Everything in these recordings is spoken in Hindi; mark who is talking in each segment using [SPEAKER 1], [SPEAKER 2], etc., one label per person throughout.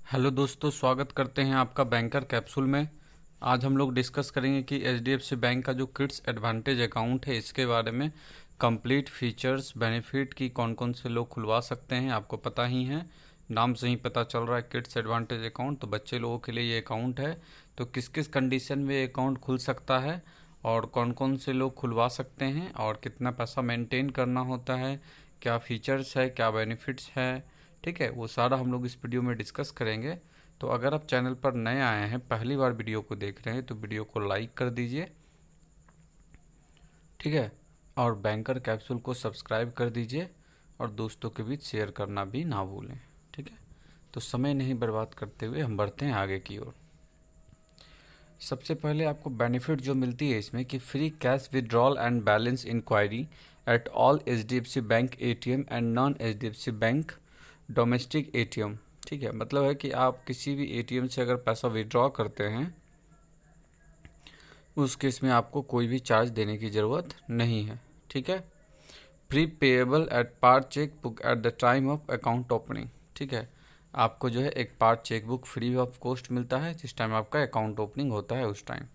[SPEAKER 1] हेलो दोस्तों, स्वागत करते हैं आपका बैंकर कैप्सूल में। आज हम लोग डिस्कस करेंगे कि एचडीएफसी बैंक का जो किड्स एडवांटेज अकाउंट है इसके बारे में कंप्लीट फीचर्स बेनिफिट की कौन कौन से लोग खुलवा सकते हैं। आपको पता ही है, नाम से ही पता चल रहा है किड्स एडवांटेज अकाउंट, तो बच्चे लोगों के लिए ये अकाउंट है। तो किस किस कंडीशन में ये अकाउंट खुल सकता है और कौन कौन से लोग खुलवा सकते हैं और कितना पैसा मेंटेन करना होता है, क्या फीचर्स है, क्या बेनिफिट्स है, ठीक है, वो सारा हम लोग इस वीडियो में डिस्कस करेंगे। तो अगर आप चैनल पर नए आए हैं, पहली बार वीडियो को देख रहे हैं, तो वीडियो को लाइक कर दीजिए, ठीक है, और बैंकर कैप्सूल को सब्सक्राइब कर दीजिए और दोस्तों के बीच शेयर करना भी ना भूलें, ठीक है। तो समय नहीं बर्बाद करते हुए हम बढ़ते हैं आगे की ओर। सबसे पहले आपको बेनिफिट जो मिलती है इसमें कि free cash withdrawal and balance inquiry at all HDFC bank ATM and non HDFC bank domestic ATM, ठीक है। मतलब है कि आप किसी भी एटीएम से अगर पैसा विड्रॉ करते हैं उस केस में आपको कोई भी चार्ज देने की ज़रूरत नहीं है, ठीक है। Pre payable at par cheque book at the time of account opening, ठीक है। आपको जो है एक par cheque book free of cost मिलता है जिस टाइम आपका अकाउंट ओपनिंग होता है उस time.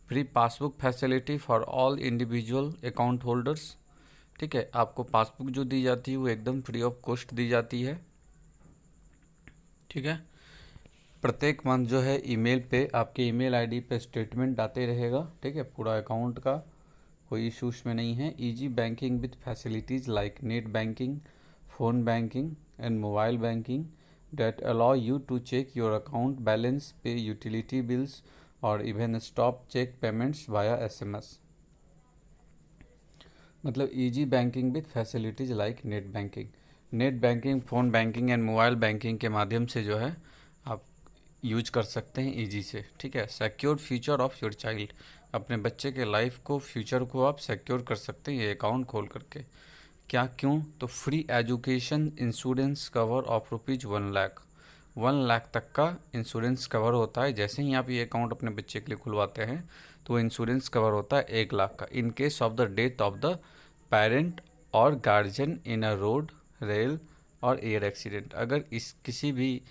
[SPEAKER 1] Free passbook facility for all individual account holders, ठीक है। आपको पासबुक जो दी जाती है वो एकदम फ्री ऑफ कॉस्ट दी जाती है, ठीक है। प्रत्येक मंथ जो है ईमेल पे आपके ईमेल आईडी पे स्टेटमेंट आते रहेगा, ठीक है, पूरा अकाउंट का, कोई इशूज में नहीं है। Easy banking with facilities like net banking, phone banking and mobile banking that allow you to check your account balance, pay utility bills और even stop check payments via SMS। मतलब easy banking with facilities like net banking, phone banking and mobile banking के माध्यम से जो है आप यूज कर सकते हैं ईजी से, ठीक है। Secure future of your child, अपने बच्चे के लाइफ को, फ्यूचर को आप सिक्योर कर सकते हैं ये अकाउंट खोल करके। क्या, क्यों? तो free education insurance cover of ₹1,00,000, 1,00,000 तक का इंश्योरेंस कवर होता है। जैसे ही आप ये अकाउंट अपने बच्चे के लिए खुलवाते हैं तो इंश्योरेंस कवर होता है 1,00,000 का, in case of the death of the parent और गार्जियन इन अ रोड, रेल और एयर एक्सीडेंट। अगर इस किसी भी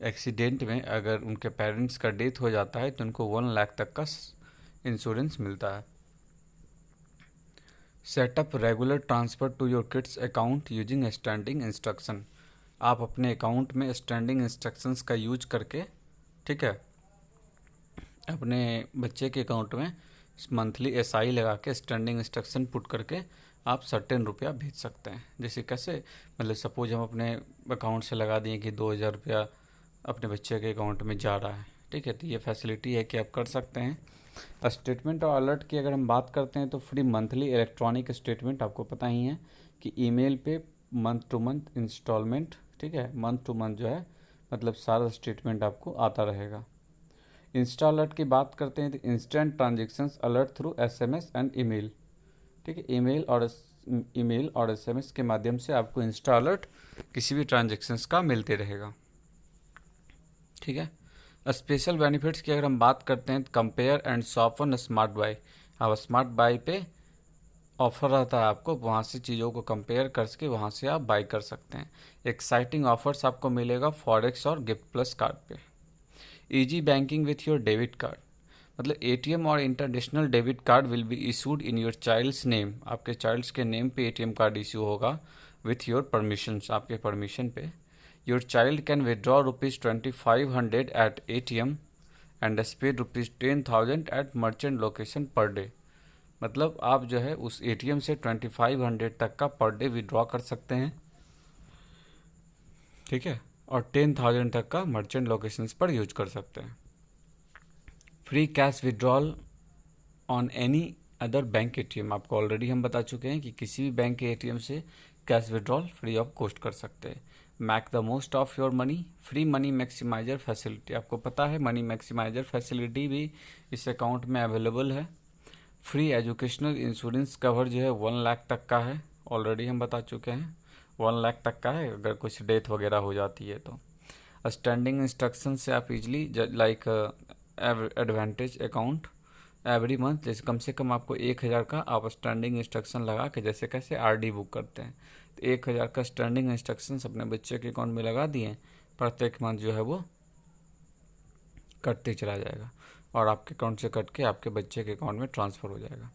[SPEAKER 1] एक्सीडेंट में अगर उनके पेरेंट्स का डेथ हो जाता है तो उनको 1,00,000 तक का इंश्योरेंस मिलता है। Setup regular transfer to your kids account using standing instruction, आप अपने अकाउंट में स्टैंडिंग इंस्ट्रक्शंस का यूज करके, ठीक है, अपने बच्चे के अकाउंट में मंथली एसआई लगा के स्टैंडिंग इंस्ट्रक्शन पुट करके आप सर्टेन रुपया भेज सकते हैं। जैसे कैसे, मतलब सपोज हम अपने अकाउंट से लगा दिए कि 2,000 रुपया अपने बच्चे के अकाउंट में जा रहा है, ठीक है, तो ये फैसिलिटी है कि आप कर सकते हैं। स्टेटमेंट और अलर्ट की अगर हम बात करते हैं तो फ्री मंथली इलेक्ट्रॉनिक स्टेटमेंट, आपको पता ही है कि ईमेल पे मंथ टू मंथ इंस्टॉलमेंट, ठीक है, मंथ टू मंथ जो है मतलब सारा स्टेटमेंट आपको आता रहेगा। इंस्टा अलर्ट की बात करते हैं तो instant transactions alert through SMS and email, ठीक है, ईमेल और एसएमएस के माध्यम से आपको इंस्टा अलर्ट किसी भी ट्रांजेक्शन्स का मिलते रहेगा, ठीक है। स्पेशल बेनिफिट्स की अगर हम बात करते हैं तो compare and shop on smart by, आप स्मार्ट बाई पे ऑफ़र रहता है, आपको वहाँ से चीज़ों को कंपेयर करके वहाँ से आप बाई कर सकते हैं। एक्साइटिंग ऑफर्स आपको मिलेगा फॉरेक्स और गिफ्ट प्लस कार्ड पे। Easy banking with your debit card, मतलब एटीएम और international debit card will be issued in your child's name, आपके चाइल्ड्स के नेम पे एटीएम कार्ड इशू होगा विथ योर परमिशंस, आपके परमिशन पे। Your child can withdraw ₹2,500 at ATM and spend ₹10,000 at merchant location per day, मतलब आप जो है उस एटीएम से 2,500 तक का पर डे विड्रॉ कर सकते हैं, ठीक है, और 10,000 तक का मर्चेंट लोकेशंस पर यूज कर सकते हैं। Free cash withdrawal on any other bank ATM, आपको ऑलरेडी हम बता चुके हैं कि किसी भी बैंक के एटीएम से cash withdrawal free of cost कर सकते हैं। Make the most of your money, free money maximizer facility, आपको पता है मनी मैक्सिमाइजर फैसिलिटी भी इस अकाउंट में अवेलेबल है। फ्री एजुकेशनल इंश्योरेंस कवर जो है 1,00,000 तक का है, ऑलरेडी हम बता चुके हैं 1,00,000 तक का है अगर कुछ डेथ वगैरह हो जाती है तो। स्टैंडिंग इंस्ट्रक्शन से आप easily like advantage account every month, जैसे कम से कम आपको 1,000 का आप स्टैंडिंग इंस्ट्रक्शन लगा के, जैसे कैसे आरडी बुक करते हैं तो 1,000 का स्टैंडिंग इंस्ट्रक्शन अपने बच्चे के अकाउंट में लगा दिए, प्रत्येक मंथ जो है वो कटते चला जाएगा और आपके अकाउंट से कट के आपके बच्चे के अकाउंट में ट्रांसफ़र हो जाएगा।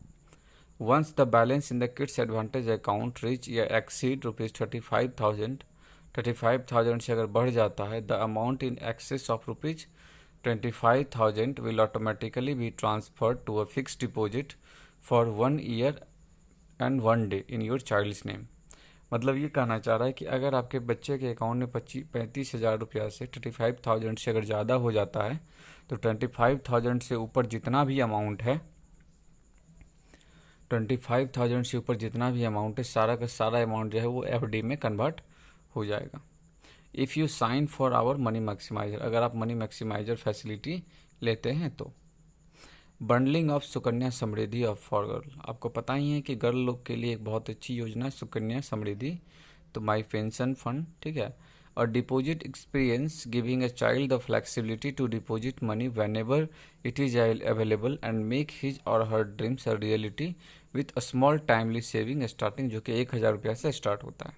[SPEAKER 1] Once the balance in the kids advantage account reach या एक्सीड ₹35,000 से अगर बढ़ जाता है, the amount in excess of ₹25,000 will automatically be transferred to a fix deposit for 1 year and 1 day in your child's name. मतलब ये कहना चाह रहा है कि अगर आपके बच्चे के अकाउंट में 35,000 रुपया से 35,000 से अगर ज़्यादा हो जाता है तो 25,000 से ऊपर जितना भी अमाउंट है 25,000 से ऊपर जितना भी अमाउंट है सारा का सारा अमाउंट जो है वो एफडी में कन्वर्ट हो जाएगा। If you sign for our money maximizer, अगर आप मनी मैक्सिमाइजर फैसिलिटी लेते हैं तो। Bundling of Sukanya Samriddhi of for girl, आपको पता ही है कि गर्ल लोग के लिए एक बहुत अच्छी योजना है सुकन्या समृद्धि, तो माई पेंशन फंड, ठीक है। और deposit experience giving a child the flexibility to deposit money whenever it is available and make his or her dreams a reality with a small timely saving starting, जो कि 1,000 रुपया से स्टार्ट होता है।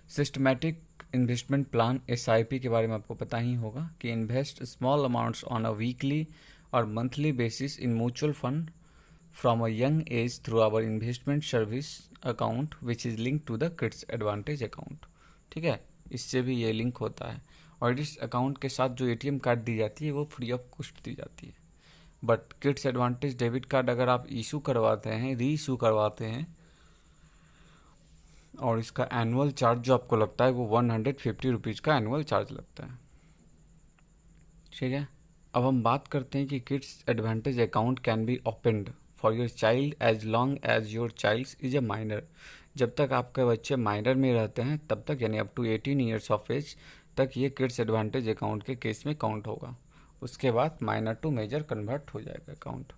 [SPEAKER 1] सिस्टमैटिक इन्वेस्टमेंट प्लान SIP के बारे में आपको पता ही होगा कि invest small amounts on a weekly or monthly basis in mutual fund from a young age through our investment service account which is link to the kids advantage account, ठीक है। इससे भी ये लिंक होता है और इस अकाउंट के साथ जो ATM कार्ड दी जाती है वो फ्री ऑफ कॉस्ट दी जाती है। But kids advantage debit card अगर आप इशू करवाते हैं, री इशू करवाते हैं, और इसका एनुअल चार्ज जो आपको लगता है वो 150 रुपीज़ का एनुअल चार्ज लगता है, ठीक है। अब हम बात करते हैं कि kids advantage account can be opened for your child as long as your child is a minor. जब तक आपके बच्चे माइनर में रहते हैं तब तक, यानी up to 18 years of age तक ये किड्स एडवांटेज अकाउंट के केस में काउंट होगा। उसके बाद माइनर टू मेजर कन्वर्ट हो जाएगा account.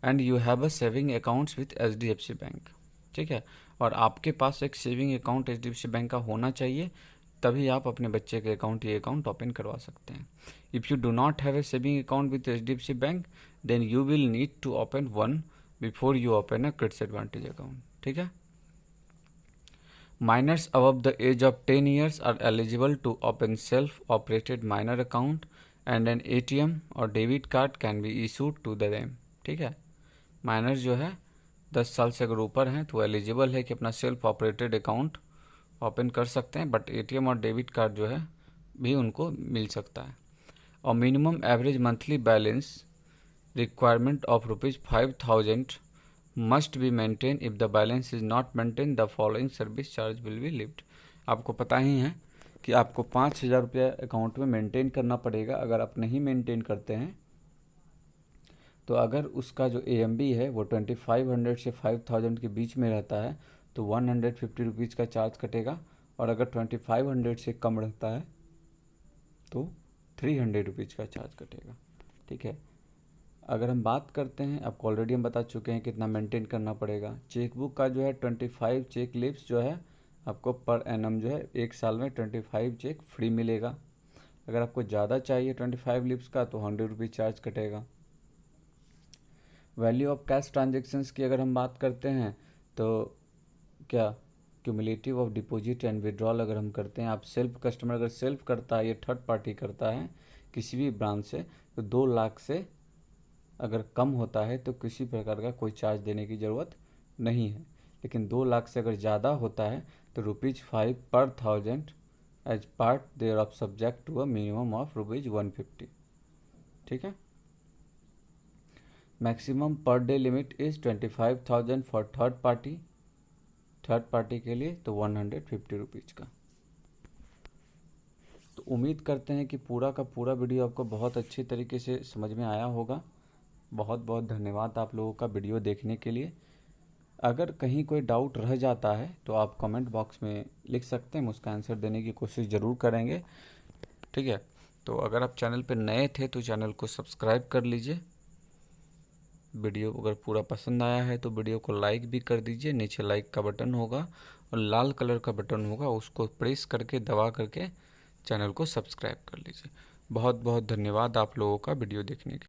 [SPEAKER 1] And you have a saving accounts with HDFC bank, ठीक है। और आपके पास एक सेविंग अकाउंट HDFC बैंक का होना चाहिए, तभी आप अपने बच्चे के ये अकाउंट ओपन करवा सकते हैं। If you do not have a saving account with HDFC bank then you will need to open one before you open a kids advantage account, ठीक है। Minors above the age of 10 years are eligible to open self operated minor account and an ATM और debit card can be issued to the them, ठीक है। माइनर्स जो है 10 साल से अगर ऊपर हैं तो एलिजिबल है कि अपना सेल्फ ऑपरेटेड अकाउंट ओपन कर सकते हैं, बट ATM और डेबिट कार्ड जो है भी उनको मिल सकता है। और minimum average monthly balance requirement of ₹5,000 must be maintain. If the balance is not maintain the following service charge will be lift. आपको पता ही है कि आपको 5,000 रुपया अकाउंट में मेंटेन करना पड़ेगा। अगर आप नहीं मेंटेन करते हैं तो अगर उसका जो AMB है वो 2,500 से 5,000 के बीच में रहता है तो 150 रुपीज़ का चार्ज कटेगा, और अगर 2,500 से कम रहता है तो 300 रुपीज़ का चार्ज कटेगा, ठीक है। अगर हम बात करते हैं, आपको ऑलरेडी हम बता चुके हैं कितना मेंटेन करना पड़ेगा। चेकबुक का जो है 25 चेक लिप्स जो है आपको पर एनम जो है 1 साल में 25 चेक फ्री मिलेगा। अगर आपको ज़्यादा चाहिए 25 लिप्स का तो 100 रुपीज़ चार्ज कटेगा। वैल्यू ऑफ कैश ट्रांजेक्शन्स की अगर हम बात करते हैं तो क्या cumulative of deposit and withdrawal अगर हम करते हैं, आप सेल्फ कस्टमर अगर सेल्फ करता है, ये थर्ड पार्टी करता है किसी भी ब्रांच से, तो 2 लाख से अगर कम होता है तो किसी प्रकार का कोई चार्ज देने की ज़रूरत नहीं है। लेकिन 2 लाख से अगर ज़्यादा होता है तो ₹5 पर 1000 as part there of subject to a minimum of ₹150, ठीक है। Maximum per day limit is 25,000 for third party के लिए तो 150 रुपीज़ का। तो उम्मीद करते हैं कि पूरा का पूरा वीडियो आपको बहुत अच्छी तरीके से समझ में आया होगा। बहुत बहुत धन्यवाद आप लोगों का वीडियो देखने के लिए। अगर कहीं कोई डाउट रह जाता है तो आप कमेंट बॉक्स में लिख सकते हैं, हम उसका आंसर देने की कोशिश ज़रूर करेंगे, ठीक है। तो अगर आप चैनल पर नए थे तो चैनल को सब्सक्राइब कर लीजिए। वीडियो अगर पूरा पसंद आया है तो वीडियो को लाइक भी कर दीजिए। नीचे लाइक का बटन होगा और लाल कलर का बटन होगा, उसको प्रेस करके दबा करके चैनल को सब्सक्राइब कर लीजिए। बहुत बहुत धन्यवाद आप लोगों का वीडियो देखने के लिए।